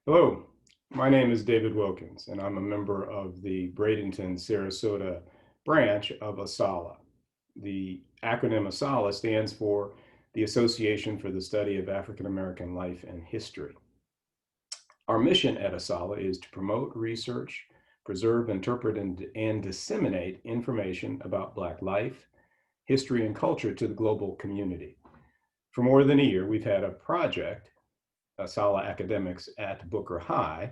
Hello, my name is David Wilkins, and I'm a member of the Bradenton, Sarasota branch of ASALH. The acronym ASALH stands for the Association for the Study of African American Life and History. Our mission at ASALH is to promote research, preserve, interpret, and disseminate information about Black life, history, and culture to the global community. For more than a year, we've had a project, ASALH academics at Booker High,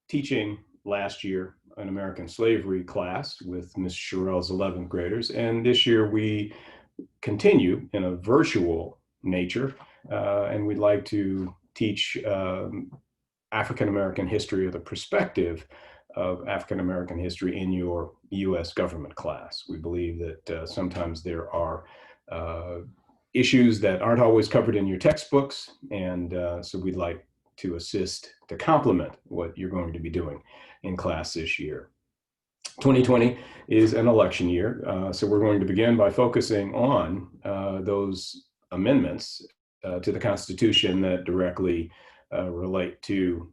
teaching last year an American slavery class with Ms. Sherrell's 11th graders. And this year we continue in a virtual nature, and we'd like to teach African American history, or the perspective of African American history, in your U.S. government class. We believe that sometimes there are issues that aren't always covered in your textbooks, and so we'd like to assist to complement what you're going to be doing in class this year. 2020 is an election year, so we're going to begin by focusing on those amendments to the Constitution that directly relate to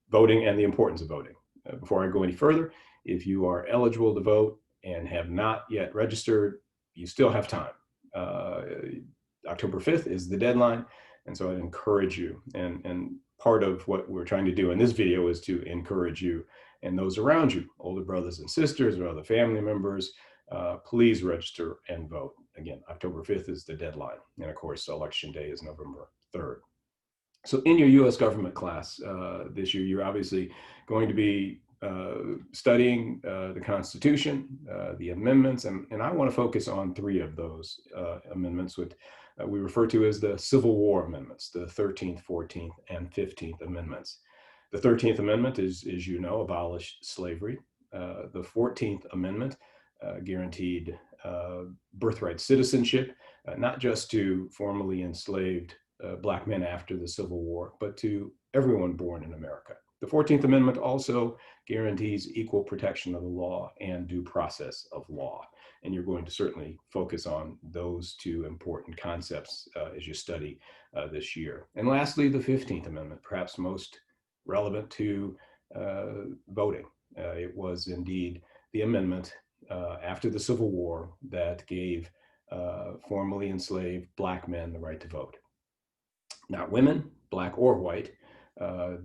voting and the importance of voting. Before I go any further, if you are eligible to vote and have not yet registered, you still have time. October 5th is the deadline, and so I'd encourage you, and part of what we're trying to do in this video is to encourage you and those around you, older brothers and sisters or other family members, please register and vote. Again, October 5th is the deadline, and of course election day is November 3rd. So in your U.S. government class this year, you're obviously going to be studying the Constitution, the amendments, and I want to focus on three of those amendments, which we refer to as the Civil War amendments, the 13th, 14th, and 15th amendments. The 13th Amendment is, as you know, abolished slavery. The 14th Amendment guaranteed birthright citizenship, not just to formerly enslaved Black men after the Civil War, but to everyone born in America. The 14th Amendment also guarantees equal protection of the law and due process of law. And you're going to certainly focus on those two important concepts as you study this year. And lastly, the 15th Amendment, perhaps most relevant to voting. It was indeed the amendment after the Civil War that gave formerly enslaved Black men the right to vote. Not women, Black or white.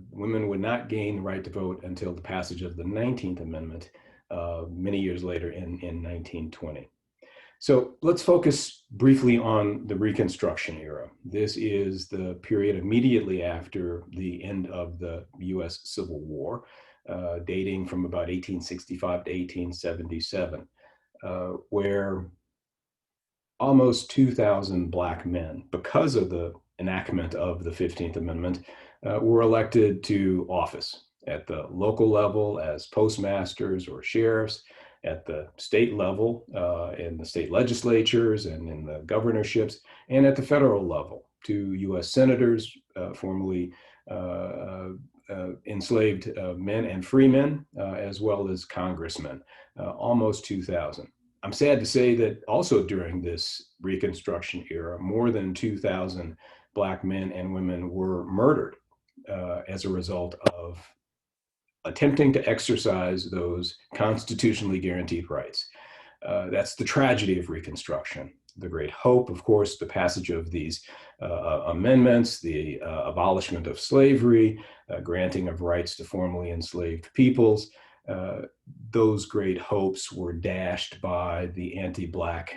Women would not gain the right to vote until the passage of the 19th Amendment many years later in 1920. So let's focus briefly on the Reconstruction era. This is the period immediately after the end of the U.S. Civil War, dating from about 1865 to 1877, where almost 2,000 Black men, because of the enactment of the 15th Amendment, were elected to office at the local level as postmasters or sheriffs, at the state level in the state legislatures and in the governorships, and at the federal level to U.S. senators, formerly enslaved men and freemen, as well as congressmen, almost 2,000. I'm sad to say that also during this Reconstruction era, more than 2,000 Black men and women were murdered as a result of attempting to exercise those constitutionally guaranteed rights. That's the tragedy of Reconstruction. The great hope, of course, the passage of these amendments, the abolishment of slavery, granting of rights to formerly enslaved peoples. Those great hopes were dashed by the anti-Black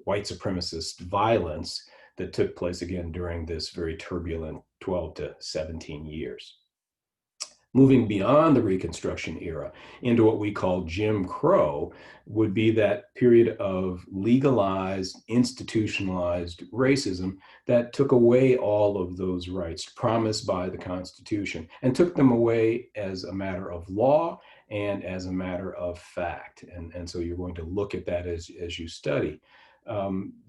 white supremacist violence that took place again during this very turbulent 12 to 17 years. Moving beyond the Reconstruction era into what we call Jim Crow would be that period of legalized, institutionalized racism that took away all of those rights promised by the Constitution and took them away as a matter of law and as a matter of fact. And so you're going to look at that as you study.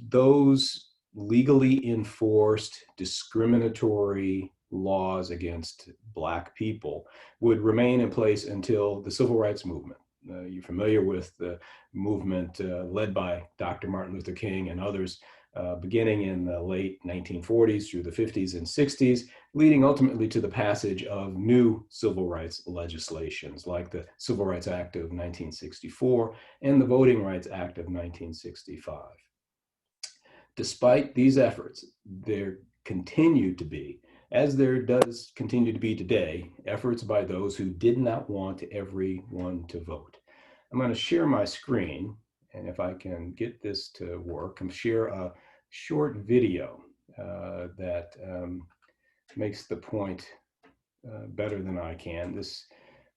Those legally enforced discriminatory laws against Black people would remain in place until the Civil Rights Movement. you're familiar with the movement led by Dr. Martin Luther King and others, beginning in the late 1940s through the 50s and 60s, leading ultimately to the passage of new civil rights legislations like the Civil Rights Act of 1964 and the Voting Rights Act of 1965. Despite these efforts, there continued to be, as there does continue to be today, efforts by those who did not want everyone to vote. I'm going to share my screen, and if I can get this to work, I'm share a short video that makes the point better than I can. This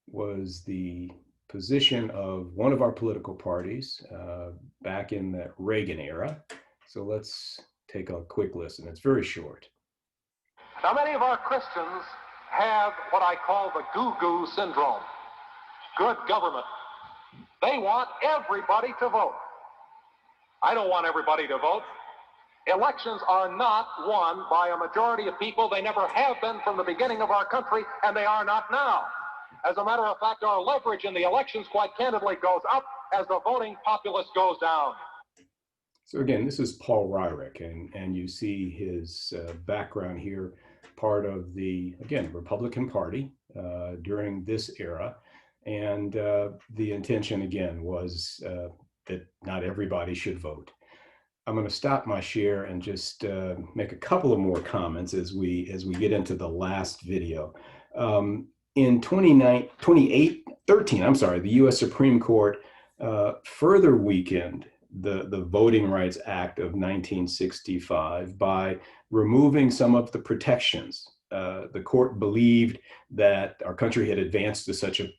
was the position of one of our political parties back in the Reagan era. So let's take a quick listen. It's very short. Now, many of our Christians have what I call the goo-goo syndrome. Good government. They want everybody to vote. I don't want everybody to vote. Elections are not won by a majority of people. They never have been from the beginning of our country, and they are not now. As a matter of fact, our leverage in the elections, quite candidly, goes up as the voting populace goes down. So again, this is Paul Ryrick, and you see his background here, part of the, again, Republican Party during this era. And the intention, again, was that not everybody should vote. I'm going to stop my share and just make a couple of more comments as we get into the last video. In 2013, the U.S. Supreme Court further weakened the Voting Rights Act of 1965 by removing some of the protections. The court believed that our country had advanced to such a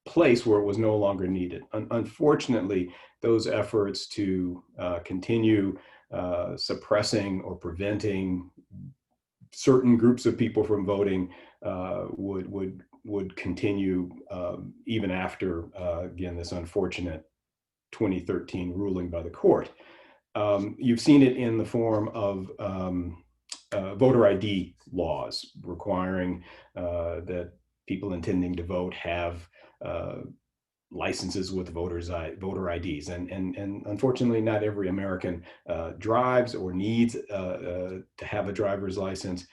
place where it was no longer needed. Unfortunately, those efforts to continue suppressing or preventing certain groups of people from voting would continue even after, again, this unfortunate 2013 ruling by the court. You've seen it in the form of voter ID laws requiring that people intending to vote have licenses with voter IDs. And unfortunately, not every American drives or needs to have a driver's license.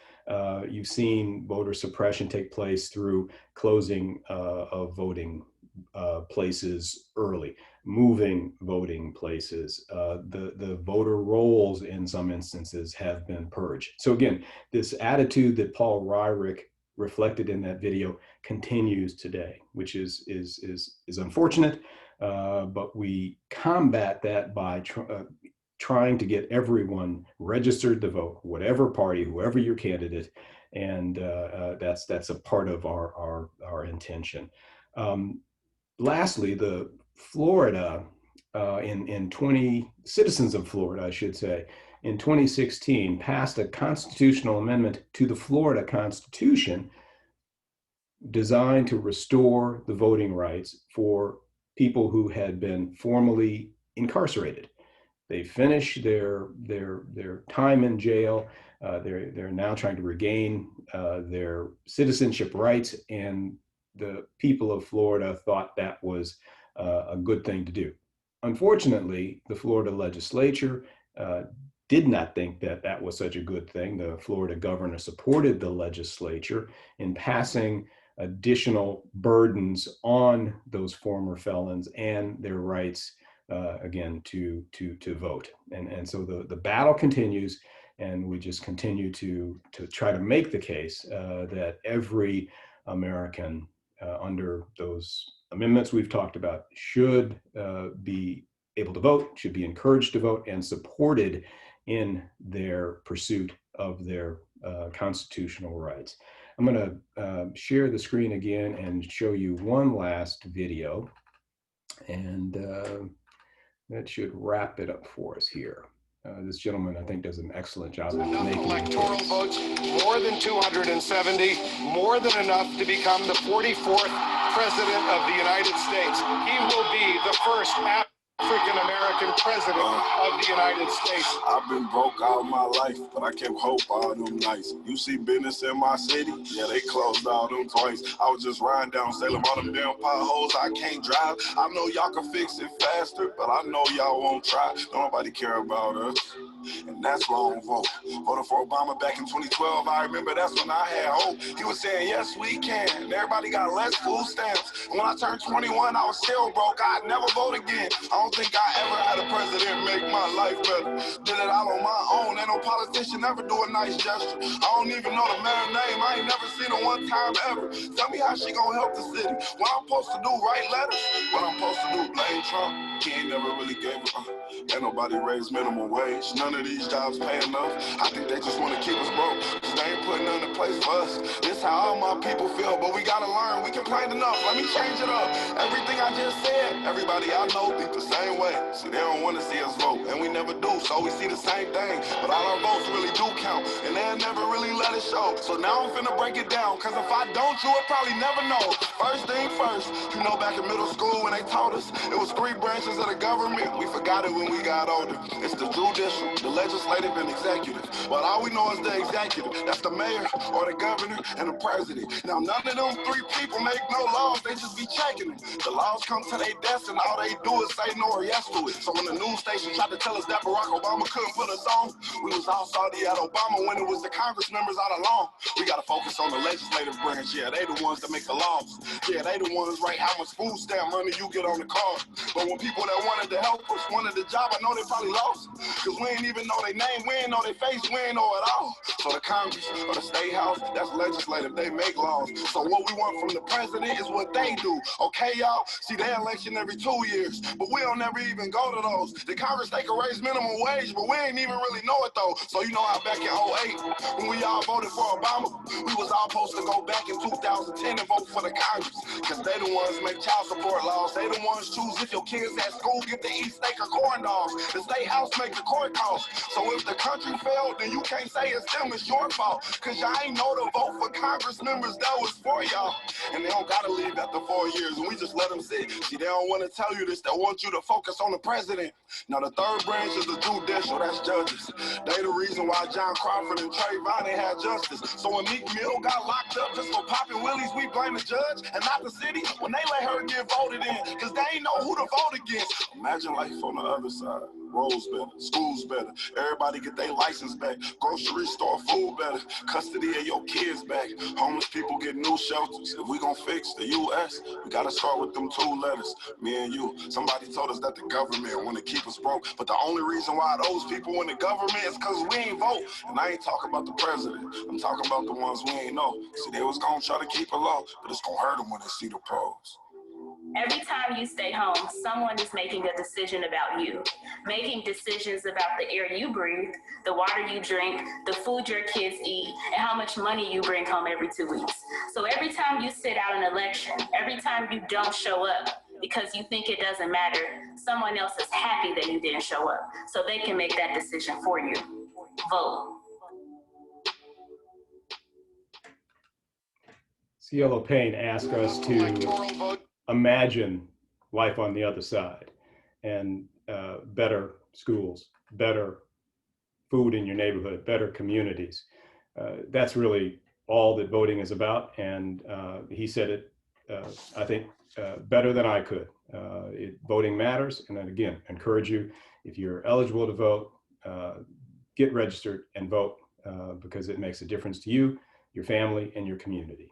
You've seen voter suppression take place through closing of voting places early, moving voting places. The voter rolls in some instances have been purged. So again, this attitude that Paul Ryrick reflected in that video continues today, which is unfortunate, but we combat that by trying to get everyone registered to vote, whatever party, whoever your candidate, and that's a part of our intention. Lastly, the Florida, citizens of Florida, I should say, in 2016 passed a constitutional amendment to the Florida Constitution designed to restore the voting rights for people who had been formerly incarcerated. They finished their time in jail. They're now trying to regain their citizenship rights, and the people of Florida thought that was a good thing to do. Unfortunately, the Florida legislature did not think that that was such a good thing. The Florida governor supported the legislature in passing additional burdens on those former felons and their rights, again, to vote. And so the battle continues, and we just continue to try to make the case that every American under those amendments we've talked about should be able to vote, should be encouraged to vote, and supported in their pursuit of their constitutional rights. I'm going to share the screen again and show you one last video, and that should wrap it up for us here. This gentleman, I think, does an excellent job of making electoral votes, more than 270, more than enough to become the 44th president of the United States. He will be the first African American president of the United States. I've been broke all my life, but I kept hope all them nights. You see business in my city? Yeah, they closed all them twice. I was just riding down Salem, all them damn potholes. I can't drive. I know y'all can fix it faster, but I know y'all won't try. Don't nobody care about us. And that's wrong vote. Voted for Obama back in 2012. I remember that's when I had hope. He was saying, yes, we can. And everybody got less food stamps. And when I turned 21, I was still broke. I'd never vote again. I don't think I ever had a president make my life better. Did it all on my own. Ain't no politician ever do a nice gesture. I don't even know the man's name. I ain't never seen her one time ever. Tell me how she gonna help the city. What I'm supposed to do, write letters? What I'm supposed to do, blame Trump? He ain't never really gave a ain't nobody raised minimum wage. None of these jobs pay enough. I think they just want to keep us broke, cause they ain't putting nothing in place for us. This how all my people feel, but we gotta learn. We complain enough. Let me change it up. Everything I just said, everybody I know think the same way. See, they don't want to see us vote, and we never do, so we see the same thing. But all our votes really do count, and they'll never really let it show. So now I'm finna break it down, cause if I don't, you would probably never know. First thing first, you know back in middle school when they taught us, it was 3 branches of the government. We forgot it when we got older. It's the judicial, the legislative, and executive. But all we know is the executive. That's the mayor or the governor and the president. Now none of them 3 people make no laws. They just be checking them. The laws come to their desk and all they do is say no or yes to it. So when the news station tried to tell us that Barack Obama couldn't put us on, we was all salty at Obama when it was the Congress members all along. We gotta focus on the legislative branch. Yeah, they the ones that make the laws. Yeah, they the ones write how much food stamp money you get on the card. But when people that wanted to help us wanted the job, I know they probably lost. Cause we ain't even know their name, we ain't know their face, we ain't know it all. So the Congress or the State House, that's legislative, they make laws. So what we want from the president is what they do. Okay, y'all? See, they election every 2 years, but we don't never even go to those. The Congress, they can raise minimum wage, but we ain't even really know it though. So you know how back in '08, when we all voted for Obama, we was all supposed to go back in 2010 and vote for the Congress. Cause they the ones make child support laws. They the ones choose if your kids at school get to eat steak or corn dogs. The State House make the court calls. So if the country failed, then you can't say it's them, it's your fault. Cause y'all ain't know to vote for Congress members that was for y'all. And they don't gotta leave after 4 years, and we just let them sit. See, they don't want to tell you this. They want you to focus on the president. Now the third branch is the judicial, that's judges. They the reason why John Crawford and Trayvon ain't had justice. So when Meek Mill got locked up just for popping willies, we blame the judge and not the city when they let her get voted in, cause they ain't know who to vote against. Imagine life on the other side. Roads better, schools better, everybody get their license back, grocery store food better, custody of your kids back, homeless people get new shelters. If we gon' fix the U.S., we gotta start with them 2 letters, me and you. Somebody told us that the government wanna keep us broke, but the only reason why those people in the government is cause we ain't vote. And I ain't talking about the president, I'm talking about the ones we ain't know. See, they was gonna try to keep it low, but it's gonna hurt them when they see the pros. Every time you stay home, someone is making a decision about you, making decisions about the air you breathe, the water you drink, the food your kids eat, and how much money you bring home every 2 weeks. So every time you sit out an election, every time you don't show up because you think it doesn't matter, someone else is happy that you didn't show up, so they can make that decision for you. Vote. Cielo Payne asked us to imagine life on the other side, and better schools, better food in your neighborhood, better communities. That's really all that voting is about. And he said it, I think, better than I could. Voting matters. And then again, encourage you, if you're eligible to vote, get registered and vote because it makes a difference to you, your family, and your community.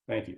Thank you.